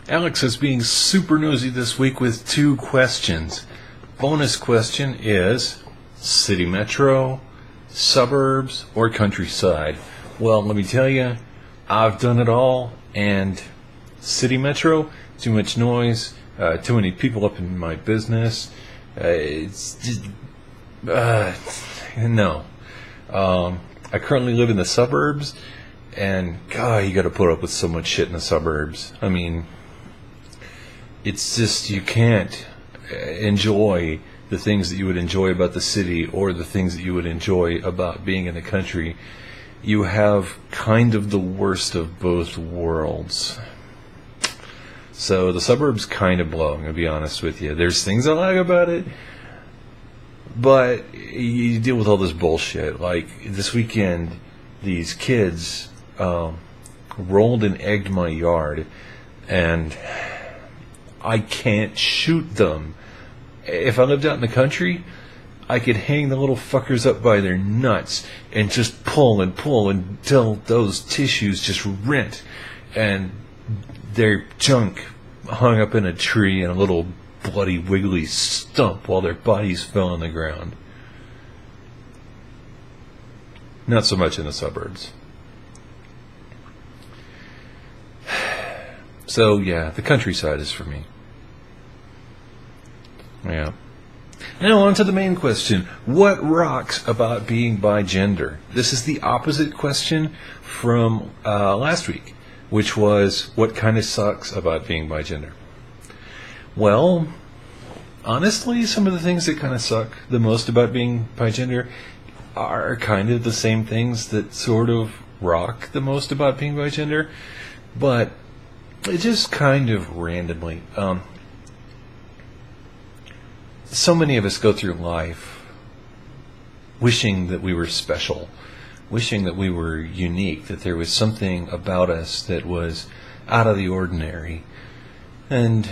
Alex is being super nosy this week with 2 questions. Bonus question is city metro, suburbs, or countryside? Well, let me tell you, I've done it all, and city metro, too much noise, too many people up in my business. It's just, no. I currently live in the suburbs, and God, you got to put up with so much shit in the suburbs. I mean, it's just, you can't enjoy the things that you would enjoy about the city or the things that you would enjoy about being in the country. You have kind of the worst of both worlds. So the suburbs kind of blow, I'm going to be honest with you. There's things I like about it, but you deal with all this bullshit. Like this weekend, these kids rolled and egged my yard, and I can't shoot them. If I lived out in the country, I could hang the little fuckers up by their nuts and just pull until those tissues just rent and their junk hung up in a tree in a little bloody wiggly stump while their bodies fell on the ground. Not so much in the suburbs. So yeah, the countryside is for me. Yeah. Now on to the main question. What rocks about being bigender? This is the opposite question from last week, which was what kind of sucks about being bigender? Well, honestly, some of the things that kind of suck the most about being bigender are kind of the same things that sort of rock the most about being bigender, but it just kind of randomly. So many of us go through life wishing that we were special, wishing that we were unique, that there was something about us that was out of the ordinary. And,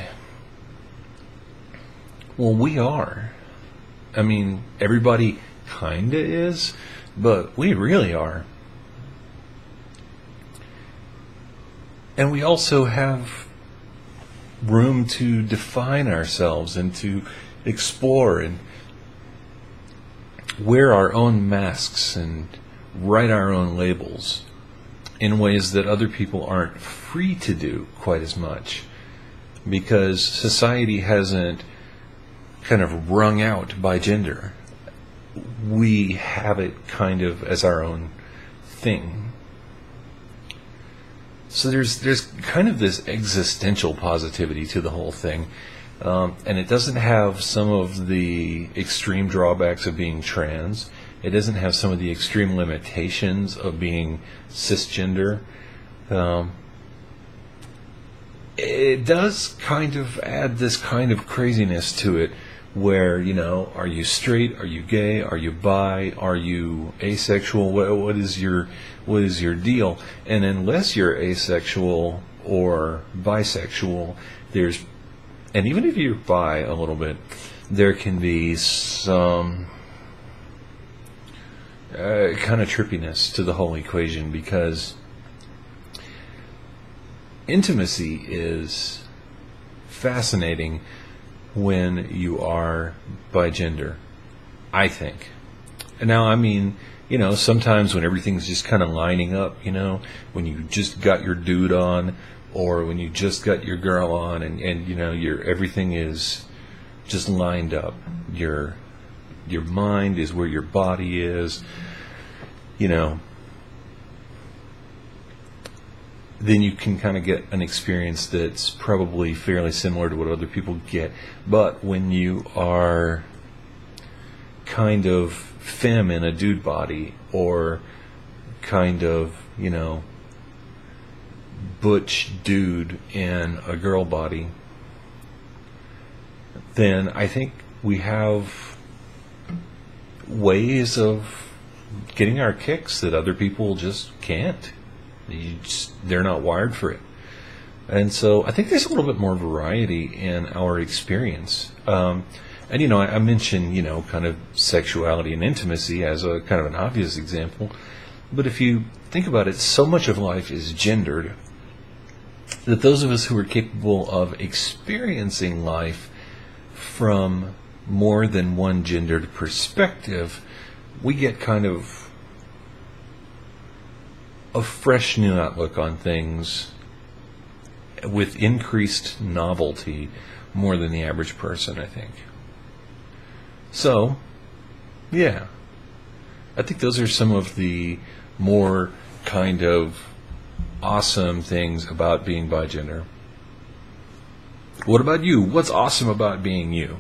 well, we are. I mean, everybody kinda is, but we really are. And we also have room to define ourselves and to explore and wear our own masks and write our own labels in ways that other people aren't free to do quite as much, because society hasn't kind of wrung out bigender. We have it kind of as our own thing. So there's kind of this existential positivity to the whole thing. And it doesn't have some of the extreme drawbacks of being trans. It doesn't have some of the extreme limitations of being cisgender. It does kind of add this kind of craziness to it where, you know, are you straight? Are you gay? Are you bi? Are you asexual? What is your deal? And unless you're asexual or bisexual, and even if you're bi a little bit, there can be some kind of trippiness to the whole equation, because intimacy is fascinating when you are bigender, I think. And now, I mean, you know, sometimes when everything's just kind of lining up, you know, when you just got your dude on, or when you just got your girl on, and you know, everything is just lined up. Your mind is where your body is, you know. Then you can kind of get an experience that's probably fairly similar to what other people get. But when you are kind of femme in a dude body, or kind of, you know, butch dude in a girl body, then I think we have ways of getting our kicks that other people just can't. They're not wired for it. And so I think there's a little bit more variety in our experience. And, you know, I mentioned, you know, kind of sexuality and intimacy as a kind of an obvious example. But if you think about it, so much of life is gendered. that those of us who are capable of experiencing life from more than one gendered perspective, we get kind of a fresh new outlook on things with increased novelty more than the average person, I think. So, yeah. I think those are some of the more kind of awesome things about being bigender. What about you? What's awesome about being you?